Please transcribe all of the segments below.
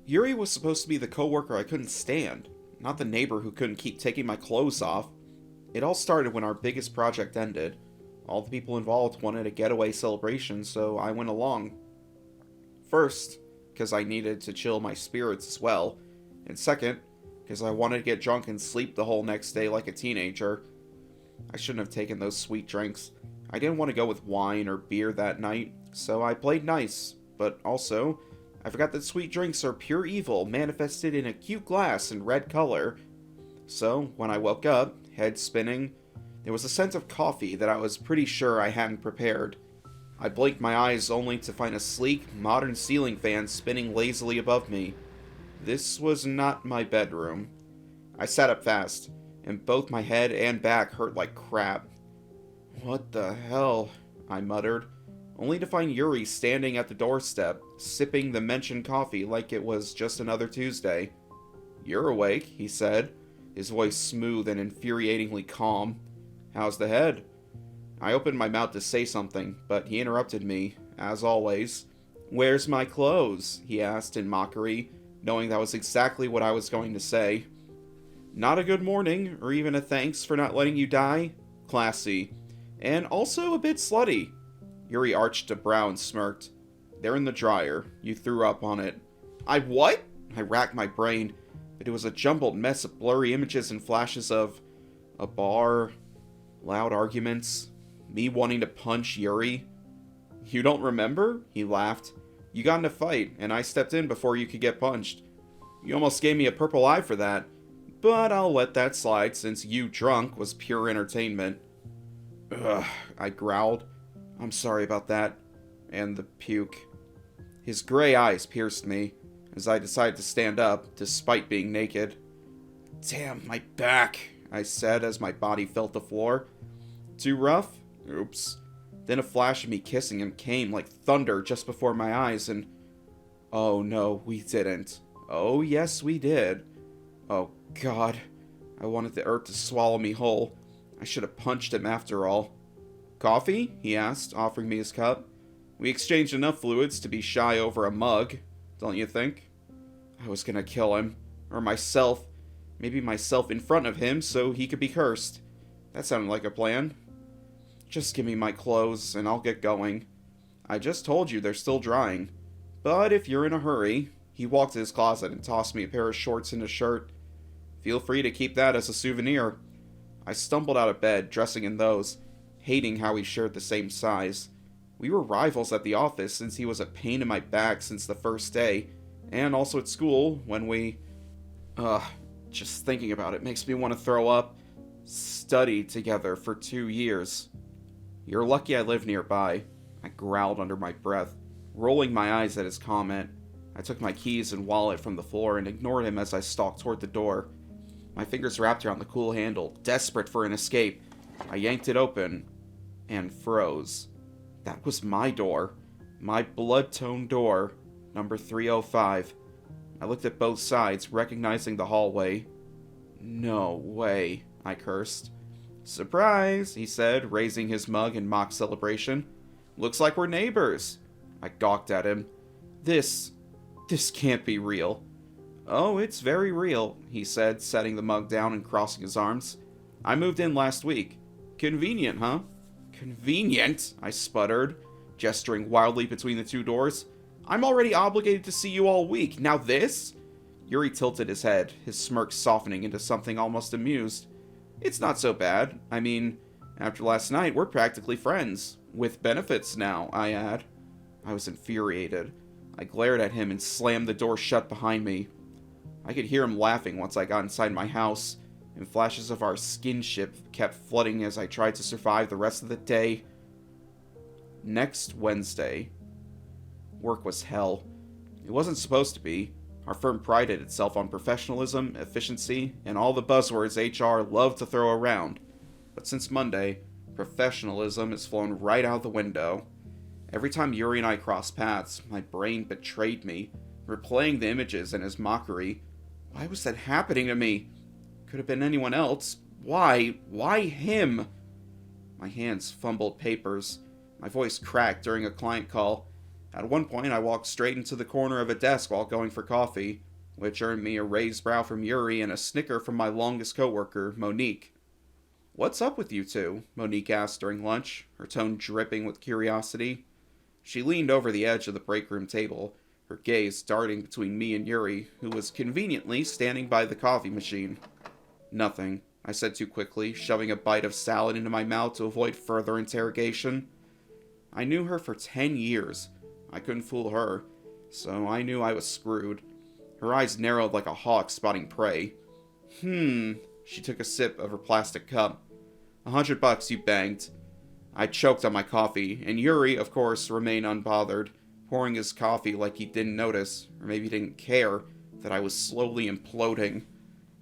Yuri was supposed to be the coworker I couldn't stand, not the neighbor who couldn't keep taking my clothes off. It all started when our biggest project ended. All the people involved wanted a getaway celebration, so I went along. First, because I needed to chill my spirits as well, and second, because I wanted to get drunk and sleep the whole next day like a teenager. I shouldn't have taken those sweet drinks. I didn't want to go with wine or beer that night, so I played nice, but also, I forgot that sweet drinks are pure evil manifested in a cute glass in red color. So, when I woke up, head spinning, there was a scent of coffee that I was pretty sure I hadn't prepared. I blinked my eyes only to find a sleek, modern ceiling fan spinning lazily above me. This was not my bedroom. I sat up fast, and both my head and back hurt like crap. "What the hell?" I muttered, only to find Yuri standing at the doorstep, sipping the mentioned coffee like it was just another Tuesday. "You're awake," he said, his voice smooth and infuriatingly calm. "How's the head?" I opened my mouth to say something, but he interrupted me, as always. "Where's my clothes?" he asked in mockery, knowing that was exactly what I was going to say. Not a good morning, or even a thanks for not letting you die? Classy. And also a bit slutty. Yuri arched a brow and smirked. "They're in the dryer. You threw up on it." "I what?" I racked my brain, but it was a jumbled mess of blurry images and flashes of a bar, loud arguments, me wanting to punch Yuri. "You don't remember?" He laughed. "You got in a fight, and I stepped in before you could get punched. You almost gave me a purple eye for that, but I'll let that slide since you drunk was pure entertainment." "Ugh," I growled. "I'm sorry about that." And the puke. His gray eyes pierced me, as I decided to stand up, despite being naked. "Damn, my back," I said as my body felt the floor. "Too rough?" Oops. Then a flash of me kissing him came like thunder just before my eyes, and... Oh no, we didn't. Oh yes, we did. Oh God. I wanted the earth to swallow me whole. I should have punched him after all. "Coffee?" he asked, offering me his cup. We exchanged enough fluids to be shy over a mug, don't you think? I was gonna kill him. Or myself. Maybe myself in front of him so he could be cursed. That sounded like a plan. "Just give me my clothes, and I'll get going." "I just told you they're still drying. But if you're in a hurry..." He walked to his closet and tossed me a pair of shorts and a shirt. "Feel free to keep that as a souvenir." I stumbled out of bed, dressing in those, hating how we shared the same size. We were rivals at the office since he was a pain in my back since the first day, and also at school when we... just thinking about it makes me want to throw up. Studied together for 2 years. "You're lucky I live nearby," I growled under my breath, rolling my eyes at his comment. I took my keys and wallet from the floor and ignored him as I stalked toward the door. My fingers wrapped around the cool handle, desperate for an escape. I yanked it open and froze. That was my door. My blood-toned door, number 305. I looked at both sides, recognizing the hallway. "No way," I cursed. "Surprise," he said, raising his mug in mock celebration. "Looks like we're neighbors." I gawked at him. This can't be real." "Oh, it's very real," he said, setting the mug down and crossing his arms. "I moved in last week. Convenient, huh?" "Convenient?" I sputtered, gesturing wildly between the two doors. "I'm already obligated to see you all week. Now this?" Yuri tilted his head, his smirk softening into something almost amused. "It's not so bad. I mean, after last night, we're practically friends. With benefits now, I add." I was infuriated. I glared at him and slammed the door shut behind me. I could hear him laughing once I got inside my house, and flashes of our skinship kept flooding as I tried to survive the rest of the day. Next Wednesday. Work was hell. It wasn't supposed to be. Our firm prided itself on professionalism, efficiency, and all the buzzwords HR loved to throw around. But since Monday, professionalism has flown right out the window. Every time Yuri and I crossed paths, my brain betrayed me, replaying the images and his mockery. Why was that happening to me? Could have been anyone else. Why? Why him? My hands fumbled papers. My voice cracked during a client call. At one point, I walked straight into the corner of a desk while going for coffee, which earned me a raised brow from Yuri and a snicker from my longest coworker, Monique. "What's up with you two?" Monique asked during lunch, her tone dripping with curiosity. She leaned over the edge of the break room table, her gaze darting between me and Yuri, who was conveniently standing by the coffee machine. "Nothing," I said too quickly, shoving a bite of salad into my mouth to avoid further interrogation. I knew her for 10 years. I couldn't fool her, so I knew I was screwed. Her eyes narrowed like a hawk spotting prey. She took a sip of her plastic cup. $100, you banged. I choked on my coffee, and Yuri, of course, remained unbothered, pouring his coffee like he didn't notice, or maybe didn't care, that I was slowly imploding.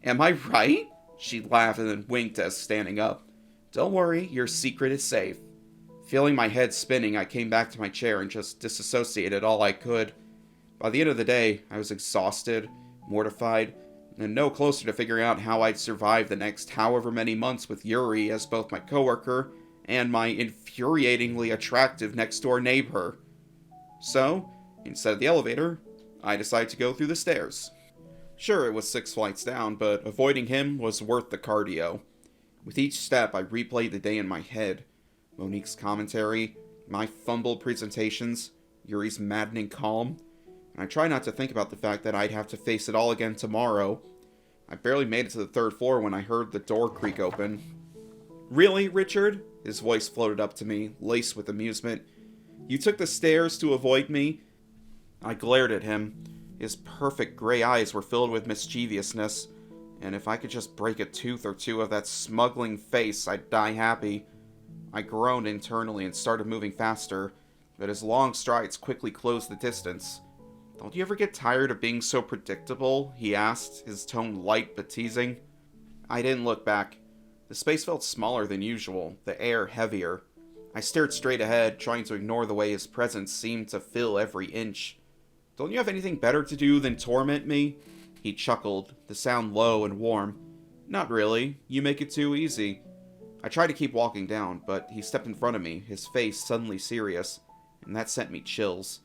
"Am I right?" She laughed and then winked as standing up. "Don't worry, your secret is safe." Feeling my head spinning, I came back to my chair and just disassociated all I could. By the end of the day, I was exhausted, mortified, and no closer to figuring out how I'd survive the next however many months with Yuri as both my coworker and my infuriatingly attractive next-door neighbor. So, instead of the elevator, I decided to go through the stairs. Sure, it was 6 flights down, but avoiding him was worth the cardio. With each step, I replayed the day in my head. Monique's commentary, my fumbled presentations, Yuri's maddening calm. And I tried not to think about the fact that I'd have to face it all again tomorrow. I barely made it to the 3rd floor when I heard the door creak open. "Really, Richard?" His voice floated up to me, laced with amusement. "You took the stairs to avoid me?" I glared at him. His perfect gray eyes were filled with mischievousness, and if I could just break a tooth or two of that smuggling face, I'd die happy. I groaned internally and started moving faster, but his long strides quickly closed the distance. "Don't you ever get tired of being so predictable?" he asked, his tone light but teasing. I didn't look back. The space felt smaller than usual, the air heavier. I stared straight ahead, trying to ignore the way his presence seemed to fill every inch. "Don't you have anything better to do than torment me?" He chuckled, the sound low and warm. "Not really. You make it too easy." I tried to keep walking down, but he stepped in front of me, his face suddenly serious, and that sent me chills.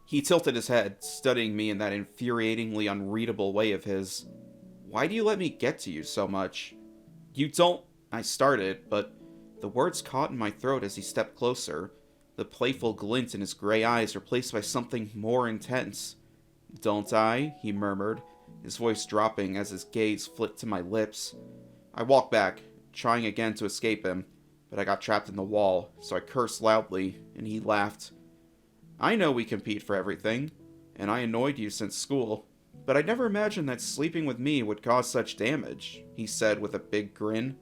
He tilted his head, studying me in that infuriatingly unreadable way of his. "Why do you let me get to you so much?" "You don't—" I started, but the words caught in my throat as he stepped closer, the playful glint in his gray eyes replaced by something more intense. "Don't I?" he murmured, his voice dropping as his gaze flicked to my lips. I walked back, trying again to escape him, but I got trapped in the wall, so I cursed loudly, and he laughed. "I know we compete for everything, and I annoyed you since school, but I never imagined that sleeping with me would cause such damage," he said with a big grin.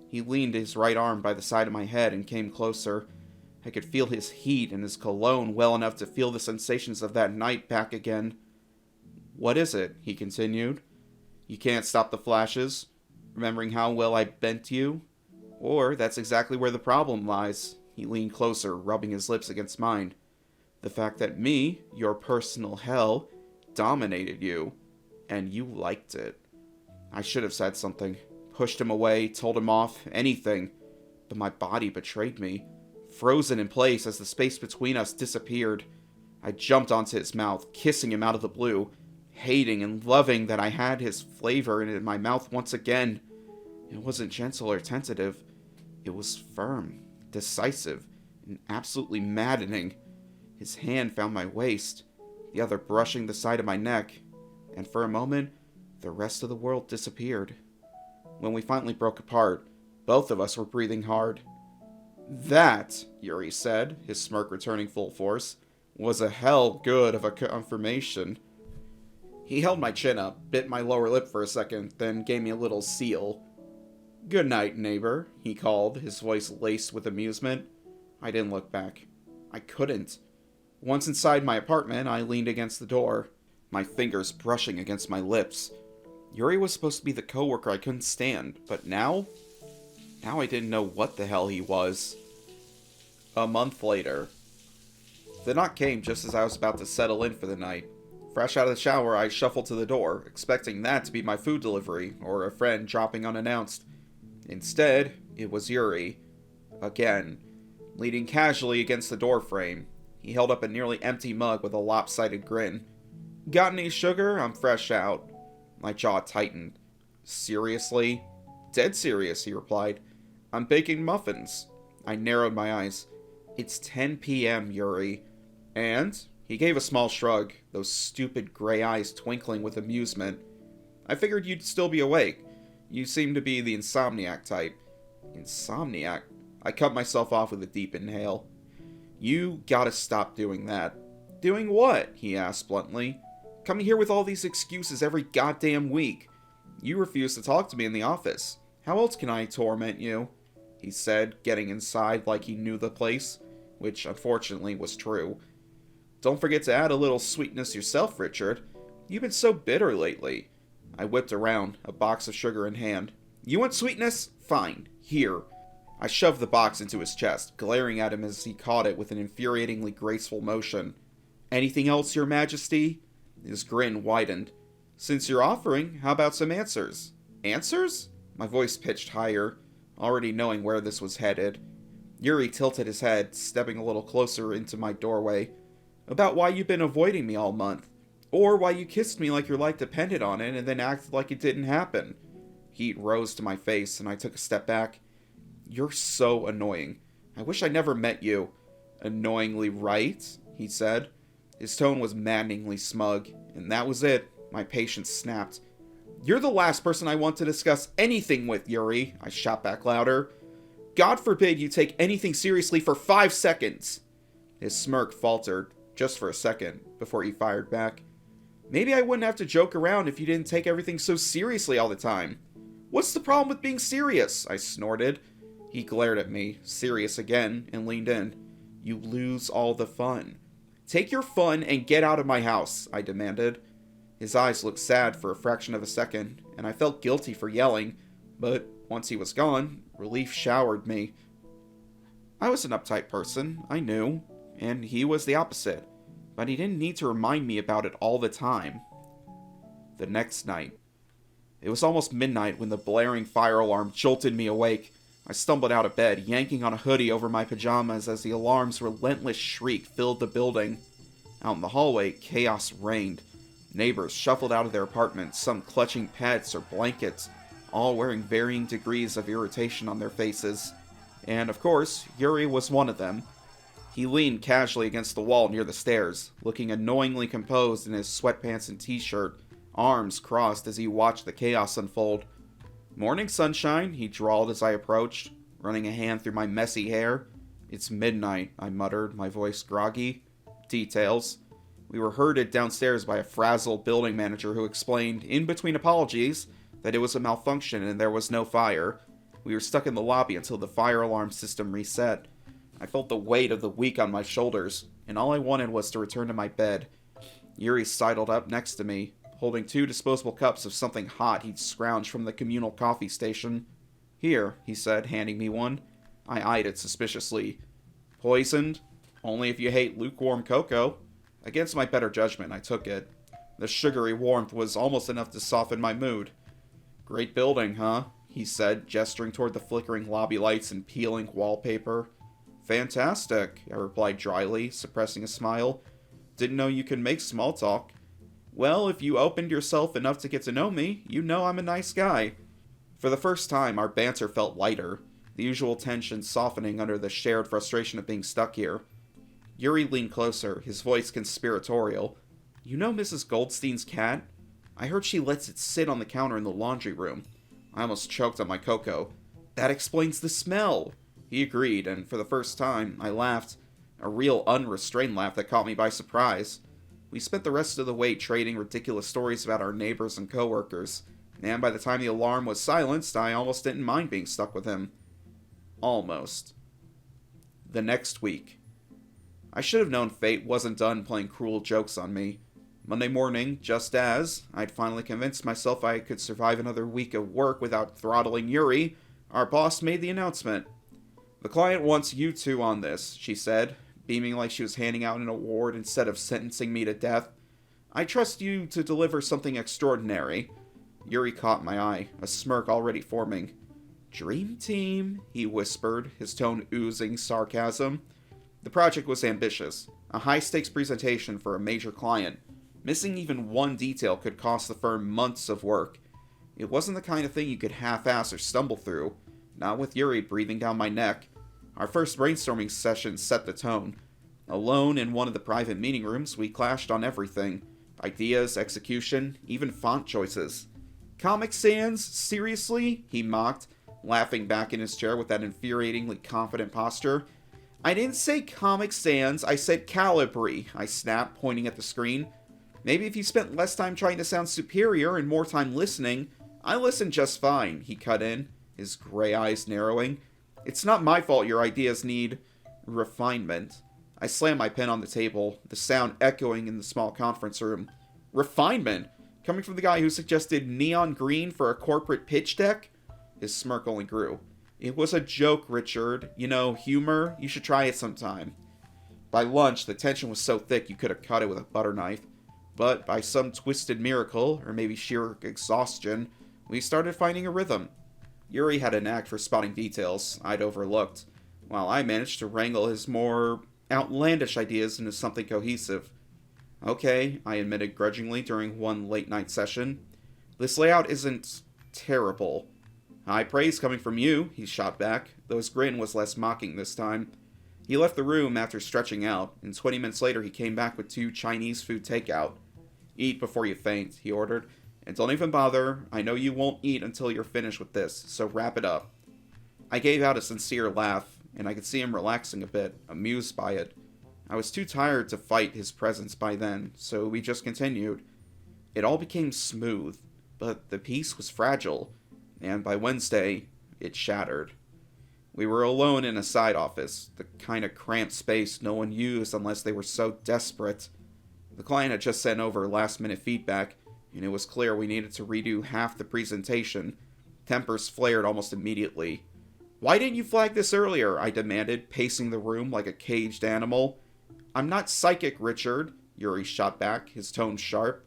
He leaned his right arm by the side of my head and came closer. I could feel his heat and his cologne well enough to feel the sensations of that night back again. "What is it?" he continued. "You can't stop the flashes? Remembering how well I bent you? Or that's exactly where the problem lies." He leaned closer, rubbing his lips against mine. "The fact that me, your personal hell, dominated you, and you liked it." I should have said something, pushed him away, told him off, anything, but my body betrayed me. Frozen in place as the space between us disappeared, I jumped onto his mouth, kissing him out of the blue, hating and loving that I had his flavor in my mouth once again. It wasn't gentle or tentative. It was firm, decisive, and absolutely maddening. His hand found my waist, the other brushing the side of my neck, and for a moment, the rest of the world disappeared. When we finally broke apart, both of us were breathing hard. "That," Yuri said, his smirk returning full force, "was a hell good of a confirmation." He held my chin up, bit my lower lip for a second, then gave me a little seal. "Good night, neighbor," he called, his voice laced with amusement. I didn't look back. I couldn't. Once inside my apartment, I leaned against the door, my fingers brushing against my lips. Yuri was supposed to be the coworker I couldn't stand, but now I didn't know what the hell he was. A month later. The knock came just as I was about to settle in for the night. Fresh out of the shower, I shuffled to the door, expecting that to be my food delivery, or a friend dropping unannounced. Instead, it was Yuri. Again. Leaning casually against the door frame. He He held up a nearly empty mug with a lopsided grin. Got any sugar? I'm fresh out. My jaw tightened. Seriously? Dead serious, he replied. I'm baking muffins. I narrowed my eyes. It's 10 p.m., Yuri. And? He gave a small shrug, those stupid gray eyes twinkling with amusement. I figured you'd still be awake. You seem to be the insomniac type. Insomniac? I cut myself off with a deep inhale. You gotta stop doing that. Doing what? He asked bluntly. Coming here with all these excuses every goddamn week. You refuse to talk to me in the office. How else can I torment you? He said, getting inside like he knew the place, which unfortunately was true. Don't forget to add a little sweetness yourself, Richard. You've been so bitter lately. I whipped around, a box of sugar in hand. You want sweetness? Fine. Here. I shoved the box into his chest, glaring at him as he caught it with an infuriatingly graceful motion. Anything else, Your Majesty? His grin widened. Since you're offering, how about some answers? Answers? My voice pitched higher, already knowing where this was headed. Yuri tilted his head, stepping a little closer into my doorway. About why you've been avoiding me all month. Or why you kissed me like your life depended on it and then acted like it didn't happen. Heat rose to my face and I took a step back. You're so annoying. I wish I never met you. Annoyingly right, he said. His tone was maddeningly smug, and that was it. My patience snapped. You're the last person I want to discuss anything with, Yuri, I shot back louder. God forbid you take anything seriously for 5 seconds. His smirk faltered, just for a second, before he fired back. Maybe I wouldn't have to joke around if you didn't take everything so seriously all the time. What's the problem with being serious? I snorted. He glared at me, serious again, and leaned in. You lose all the fun. Take your fun and get out of my house, I demanded. His eyes looked sad for a fraction of a second, and I felt guilty for yelling, but once he was gone, relief showered me. I was an uptight person, I knew, and he was the opposite, but he didn't need to remind me about it all the time. The next night. It was almost midnight when the blaring fire alarm jolted me awake. I stumbled out of bed, yanking on a hoodie over my pajamas as the alarm's relentless shriek filled the building. Out in the hallway, chaos reigned. Neighbors shuffled out of their apartments, some clutching pets or blankets, all wearing varying degrees of irritation on their faces. And, of course, Yuri was one of them. He leaned casually against the wall near the stairs, looking annoyingly composed in his sweatpants and t-shirt, arms crossed as he watched the chaos unfold. Morning, sunshine, he drawled as I approached, running a hand through my messy hair. It's midnight, I muttered, my voice groggy. Details. We were herded downstairs by a frazzled building manager who explained, in between apologies, that it was a malfunction and there was no fire. We were stuck in the lobby until the fire alarm system reset. I felt the weight of the week on my shoulders, and all I wanted was to return to my bed. Yuri sidled up next to me, holding 2 disposable cups of something hot he'd scrounged from the communal coffee station. Here, he said, handing me one. I eyed it suspiciously. Poisoned? Only if you hate lukewarm cocoa. Against my better judgment, I took it. The sugary warmth was almost enough to soften my mood. Great building, huh? He said, gesturing toward the flickering lobby lights and peeling wallpaper. Fantastic, I replied dryly, suppressing a smile. Didn't know you could make small talk. Well, if you opened yourself enough to get to know me, you know I'm a nice guy. For the first time, our banter felt lighter, the usual tension softening under the shared frustration of being stuck here. Yuri leaned closer, his voice conspiratorial. You know Mrs. Goldstein's cat? I heard she lets it sit on the counter in the laundry room. I almost choked on my cocoa. That explains the smell. He agreed, and for the first time, I laughed. A real unrestrained laugh that caught me by surprise. We spent the rest of the way trading ridiculous stories about our neighbors and coworkers, and by the time the alarm was silenced, I almost didn't mind being stuck with him. Almost. The next week. I should have known fate wasn't done playing cruel jokes on me. Monday morning, just as I'd finally convinced myself I could survive another week of work without throttling Yuri, our boss made the announcement. The client wants you two on this, she said, beaming like she was handing out an award instead of sentencing me to death. I trust you to deliver something extraordinary. Yuri caught my eye, a smirk already forming. Dream team, he whispered, his tone oozing sarcasm. The project was ambitious, A high-stakes presentation for a major client. Missing even one detail could cost the firm months of work. It wasn't the kind of thing you could half-ass or stumble through. Not with Yuri breathing down my neck. Our first brainstorming session set the tone. Alone in one of the private meeting rooms, we clashed on everything. Ideas, execution, even font choices. Comic Sans? Seriously? He mocked, laughing back in his chair with that infuriatingly confident posture. I didn't say Comic Sans, I said Calibri, I snapped, pointing at the screen. Maybe if you spent less time trying to sound superior and more time listening. I listened just fine, he cut in, his gray eyes narrowing. It's not my fault your ideas need refinement. I slammed my pen on the table, the sound echoing in the small conference room. Refinement? Coming from the guy who suggested neon green for a corporate pitch deck? His smirk only grew. It was a joke, Richard. You know, humor. You should try it sometime. By lunch, the tension was so thick you could have cut it with a butter knife. But by some twisted miracle, or maybe sheer exhaustion, we started finding a rhythm. Yuri had a knack for spotting details I'd overlooked, while I managed to wrangle his more outlandish ideas into something cohesive. Okay, I admitted grudgingly during one late-night session. This layout isn't terrible. High praise coming from you, he shot back, though his grin was less mocking this time. He left the room after stretching out, and 20 minutes later he came back with 2 Chinese food takeout. Eat before you faint, he ordered. And don't even bother, I know you won't eat until you're finished with this, so wrap it up. I gave out a sincere laugh, and I could see him relaxing a bit, amused by it. I was too tired to fight his presence by then, so we just continued. It all became smooth, but the peace was fragile, and by Wednesday, it shattered. We were alone in a side office, the kind of cramped space no one used unless they were so desperate. The client had just sent over last-minute feedback, and it was clear we needed to redo half the presentation. Tempers flared almost immediately. Why didn't you flag this earlier? I demanded, pacing the room like a caged animal. I'm not psychic, Richard, Yuri shot back, his tone sharp.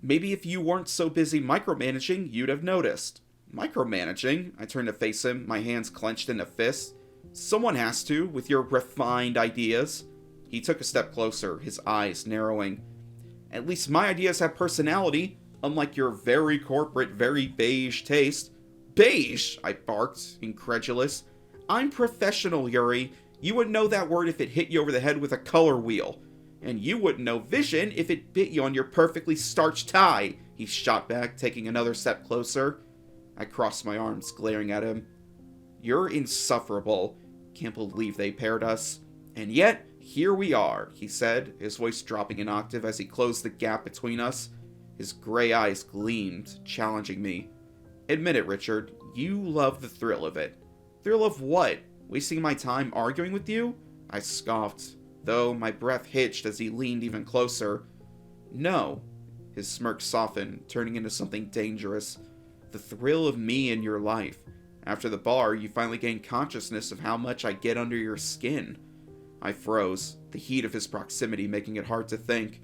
Maybe if you weren't so busy micromanaging, you'd have noticed. Micromanaging? I turned to face him, my hands clenched in a fist. Someone has to, with your refined ideas. He took a step closer, his eyes narrowing. At least my ideas have personality, unlike your very corporate, very beige taste. Beige, I barked, incredulous. I'm professional, Yuri. You wouldn't know that word if it hit you over the head with a color wheel. And you wouldn't know vision if it bit you on your perfectly starched tie, he shot back, taking another step closer. I crossed my arms, glaring at him. You're insufferable. Can't believe they paired us. And yet, here we are, he said, his voice dropping an octave as he closed the gap between us. His gray eyes gleamed, challenging me. Admit it, Richard, you love the thrill of it. Thrill of what? Wasting my time arguing with you? I scoffed, though my breath hitched as he leaned even closer. No. His smirk softened, turning into something dangerous. The thrill of me in your life. After the bar, you finally gained consciousness of how much I get under your skin. I froze, the heat of his proximity making it hard to think.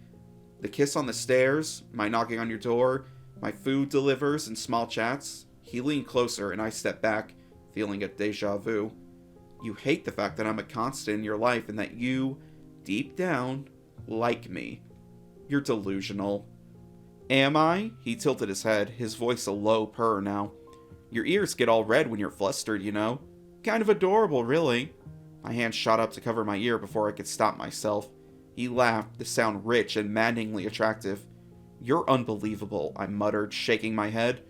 The kiss on the stairs, my knocking on your door, my food delivers and small chats. He leaned closer and I stepped back, feeling a deja vu. You hate the fact that I'm a constant in your life and that you, deep down, like me. You're delusional. Am I? He tilted his head, his voice a low purr now. Your ears get all red when you're flustered, you know. Kind of adorable, really. My hand shot up to cover my ear before I could stop myself. He laughed, the sound rich and maddeningly attractive. You're unbelievable, I muttered, shaking my head.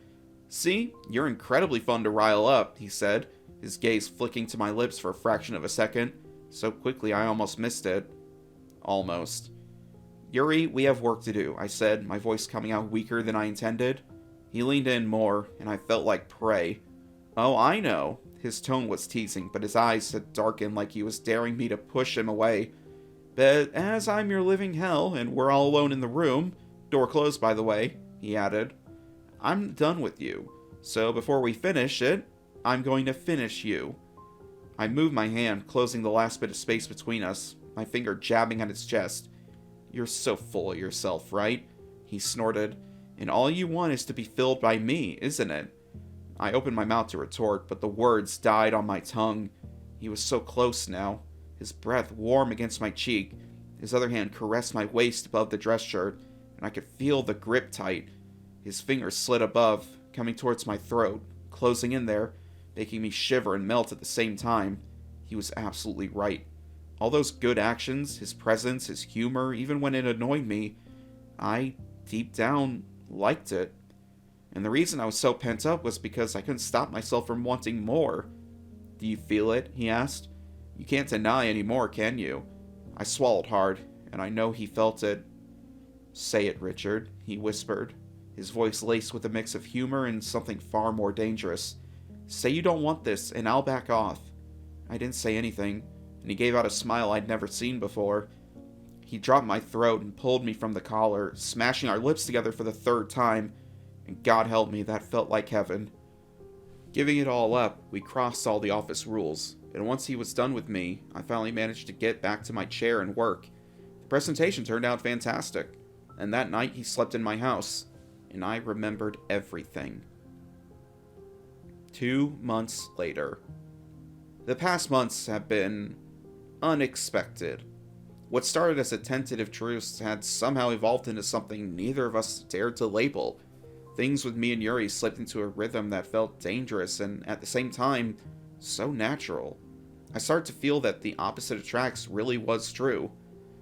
See, you're incredibly fun to rile up, he said, his gaze flicking to my lips for a fraction of a second, so quickly I almost missed it. Almost. Yuri, we have work to do, I said, my voice coming out weaker than I intended. He leaned in more, and I felt like prey. Oh, I know. His tone was teasing, but his eyes had darkened like he was daring me to push him away. But as I'm your living hell, and we're all alone in the room, door closed by the way, he added, I'm done with you. So before we finish it, I'm going to finish you. I moved my hand, closing the last bit of space between us, my finger jabbing at his chest. You're so full of yourself, right? He snorted. And all you want is to be filled by me, isn't it? I opened my mouth to retort, but the words died on my tongue. He was so close now, his breath warm against my cheek, His other hand caressed my waist above the dress shirt, and I could feel the grip tight. His fingers slid above, coming towards my throat, closing in there, making me shiver and melt at the same time. He was absolutely right. All those good actions, his presence, his humor, even when it annoyed me, I, deep down, liked it. And the reason I was so pent up was because I couldn't stop myself from wanting more. "Do you feel it?" he asked. "You can't deny anymore, can you?" I swallowed hard, and I know he felt it. "Say it, Richard," he whispered, his voice laced with a mix of humor and something far more dangerous. "Say you don't want this, and I'll back off." I didn't say anything, and he gave out a smile I'd never seen before. He dropped my throat and pulled me from the collar, smashing our lips together for the third time, and God help me, that felt like heaven. Giving it all up, we crossed all the office rules, and once he was done with me, I finally managed to get back to my chair and work. The presentation turned out fantastic, and that night he slept in my house, and I remembered everything. 2 months later. The past months have been unexpected. What started as a tentative truce had somehow evolved into something neither of us dared to label. Things with me and Yuri slipped into a rhythm that felt dangerous and, at the same time, so natural. I started to feel that the opposite attracts really was true.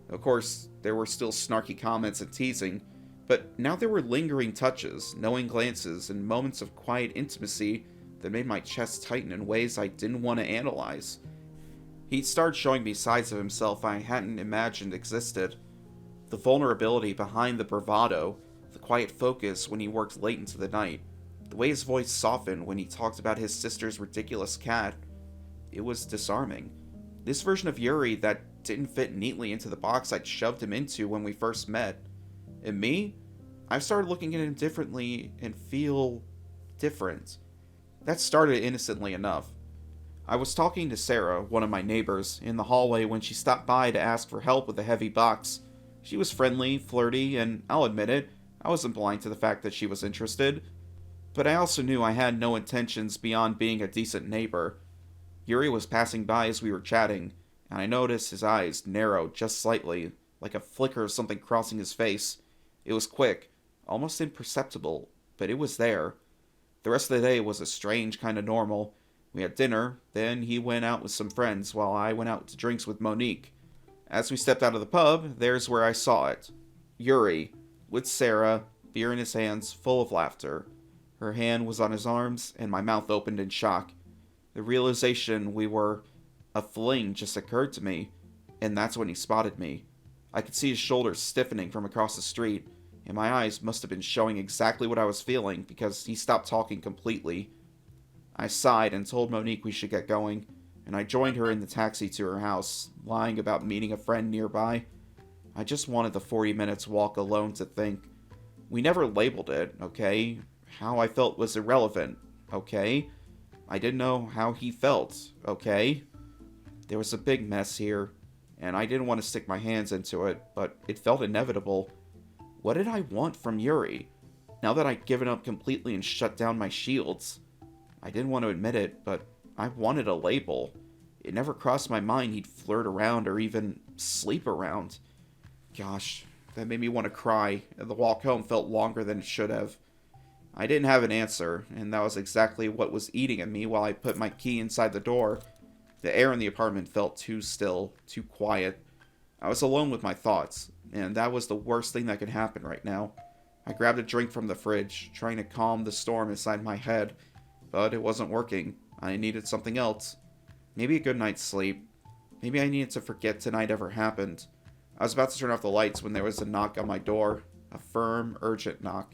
Of course, there were still snarky comments and teasing, but now there were lingering touches, knowing glances, and moments of quiet intimacy that made my chest tighten in ways I didn't want to analyze. He'd started showing me sides of himself I hadn't imagined existed. The vulnerability behind the bravado, the quiet focus when he worked late into the night, the way his voice softened when he talked about his sister's ridiculous cat. It was disarming. This version of Yuri that didn't fit neatly into the box I'd shoved him into when we first met. And me? I started looking at him differently and feel different. That started innocently enough. I was talking to Sarah, one of my neighbors, in the hallway when she stopped by to ask for help with a heavy box. She was friendly, flirty, and I'll admit it, I wasn't blind to the fact that she was interested. But I also knew I had no intentions beyond being a decent neighbor. Yuri was passing by as we were chatting, and I noticed his eyes narrowed just slightly, like a flicker of something crossing his face. It was quick, almost imperceptible, but it was there. The rest of the day was a strange kind of normal. We had dinner, then he went out with some friends while I went out to drinks with Monique. As we stepped out of the pub, there's where I saw it. Yuri, with Sarah, beer in his hands, full of laughter. Her hand was on his arms, and my mouth opened in shock. The realization we were a fling just occurred to me, and that's when he spotted me. I could see his shoulders stiffening from across the street, and my eyes must have been showing exactly what I was feeling because he stopped talking completely. I sighed and told Monique we should get going, and I joined her in the taxi to her house, lying about meeting a friend nearby. I just wanted the 40 minutes walk alone to think. We never labeled it, okay? How I felt was irrelevant, okay? I didn't know how he felt, okay? There was a big mess here, and I didn't want to stick my hands into it, but it felt inevitable. What did I want from Yuri? Now that I'd given up completely and shut down my shields. I didn't want to admit it, but I wanted a label. It never crossed my mind he'd flirt around or even sleep around. Gosh, that made me want to cry, and the walk home felt longer than it should have. I didn't have an answer, and that was exactly what was eating at me while I put my key inside the door. The air in the apartment felt too still, too quiet. I was alone with my thoughts, and that was the worst thing that could happen right now. I grabbed a drink from the fridge, trying to calm the storm inside my head, but it wasn't working. I needed something else. Maybe a good night's sleep. Maybe I needed to forget tonight ever happened. I was about to turn off the lights when there was a knock on my door. A firm, urgent knock.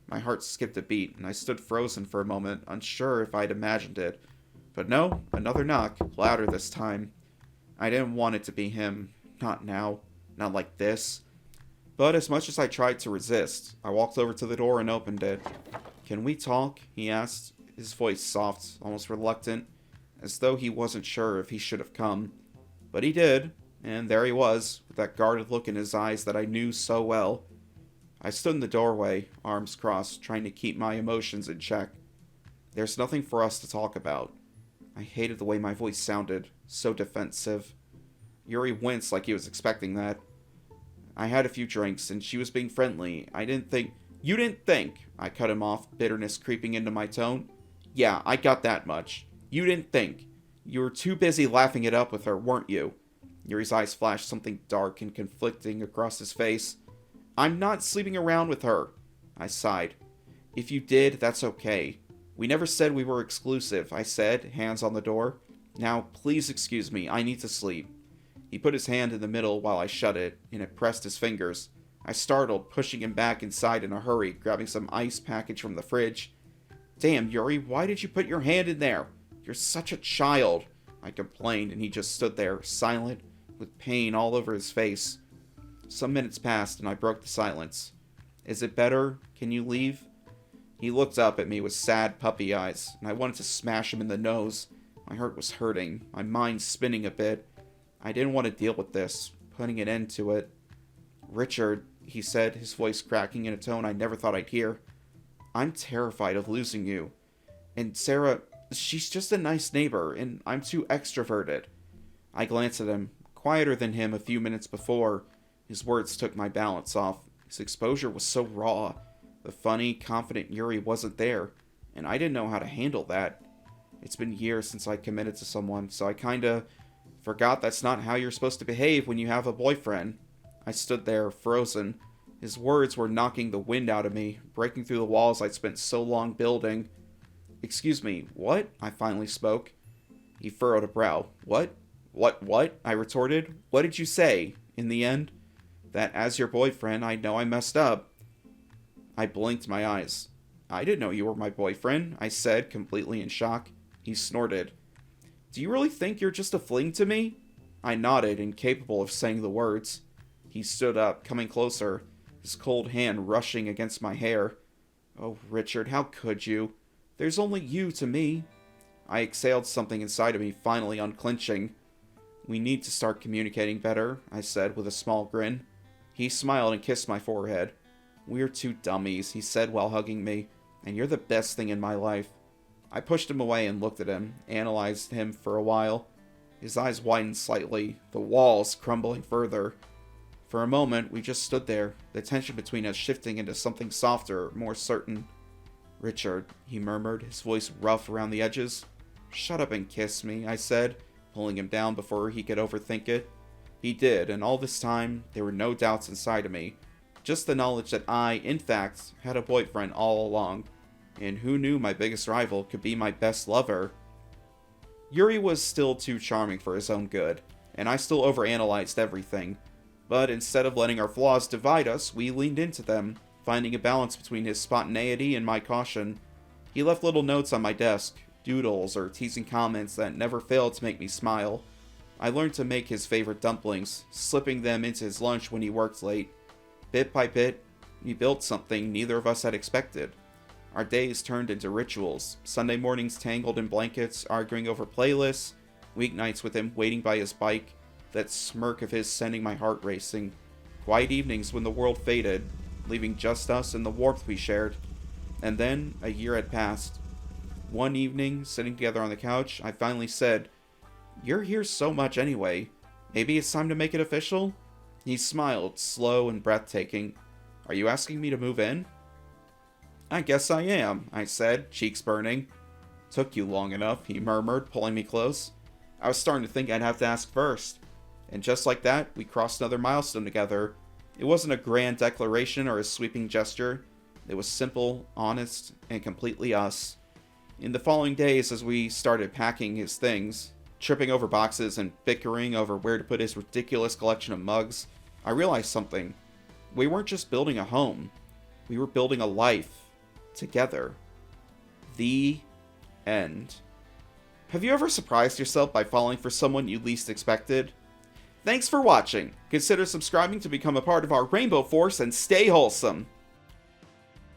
My heart skipped a beat, and I stood frozen for a moment, unsure if I'd imagined it. But no, another knock, louder this time. I didn't want it to be him. Not now. Not like this. But as much as I tried to resist, I walked over to the door and opened it. "Can we talk?" he asked, his voice soft, almost reluctant, as though he wasn't sure if he should have come. But he did, and there he was, with that guarded look in his eyes that I knew so well. I stood in the doorway, arms crossed, trying to keep my emotions in check. There's nothing for us to talk about. I hated the way my voice sounded, so defensive. Yuri winced like he was expecting that. I had a few drinks, and she was being friendly. I didn't think... You didn't think, I cut him off, bitterness creeping into my tone. Yeah, I got that much. You didn't think. You were too busy laughing it up with her, weren't you? Yuri's eyes flashed something dark and conflicting across his face. I'm not sleeping around with her. I sighed. If you did, that's okay. We never said we were exclusive, I said, hands on the door. Now, please excuse me, I need to sleep. He put his hand in the middle while I shut it, and it pressed his fingers. I startled, pushing him back inside in a hurry, grabbing some ice package from the fridge. Damn, Yuri, why did you put your hand in there? You're such a child, I complained, and he just stood there, silent, with pain all over his face. Some minutes passed, and I broke the silence. Is it better? Can you leave? He looked up at me with sad puppy eyes, and I wanted to smash him in the nose. My heart was hurting, my mind spinning a bit. I didn't want to deal with this, putting an end to it. Richard, he said, his voice cracking in a tone I never thought I'd hear. I'm terrified of losing you. And Sarah, she's just a nice neighbor, and I'm too extroverted. I glanced at him, quieter than him a few minutes before. His words took my balance off. His exposure was so raw. The funny, confident Yuri wasn't there, and I didn't know how to handle that. It's been years since I committed to someone, so I kinda forgot that's not how you're supposed to behave when you have a boyfriend. I stood there, frozen. His words were knocking the wind out of me, breaking through the walls I'd spent so long building. Excuse me, what? I finally spoke. He furrowed a brow. What? What? I retorted. What did you say? In the end? That as your boyfriend, I know I messed up. I blinked my eyes. I didn't know you were my boyfriend, I said, completely in shock. He snorted. Do you really think you're just a fling to me? I nodded, incapable of saying the words. He stood up, coming closer, his cold hand rushing against my hair. Oh, Richard, how could you? There's only you to me. I exhaled something inside of me, finally unclenching. We need to start communicating better, I said with a small grin. He smiled and kissed my forehead. We're two dummies, he said while hugging me, and you're the best thing in my life. I pushed him away and looked at him, analyzed him for a while. His eyes widened slightly, the walls crumbling further. For a moment, we just stood there, the tension between us shifting into something softer, more certain. Richard, he murmured, his voice rough around the edges. Shut up and kiss me, I said, pulling him down before he could overthink it. He did, and all this time, there were no doubts inside of me. Just the knowledge that I, in fact, had a boyfriend all along. And who knew my biggest rival could be my best lover? Yuri was still too charming for his own good, and I still overanalyzed everything. But instead of letting our flaws divide us, we leaned into them, finding a balance between his spontaneity and my caution. He left little notes on my desk, doodles or teasing comments that never failed to make me smile. I learned to make his favorite dumplings, slipping them into his lunch when he worked late. Bit by bit, we built something neither of us had expected. Our days turned into rituals, Sunday mornings tangled in blankets, arguing over playlists, weeknights with him waiting by his bike, that smirk of his sending my heart racing, quiet evenings when the world faded, leaving just us and the warmth we shared. And then, a year had passed. One evening, sitting together on the couch, I finally said, You're here so much anyway. Maybe it's time to make it official? He smiled, slow and breathtaking. Are you asking me to move in? I guess I am, I said, cheeks burning. Took you long enough, he murmured, pulling me close. I was starting to think I'd have to ask first. And just like that, we crossed another milestone together. It wasn't a grand declaration or a sweeping gesture. It was simple, honest, and completely us. In the following days, as we started packing his things, tripping over boxes and bickering over where to put his ridiculous collection of mugs, I realized something. We weren't just building a home. We were building a life. Together. The end. Have you ever surprised yourself by falling for someone you least expected? Thanks for watching. Consider subscribing to become a part of our Rainbow Force and stay wholesome.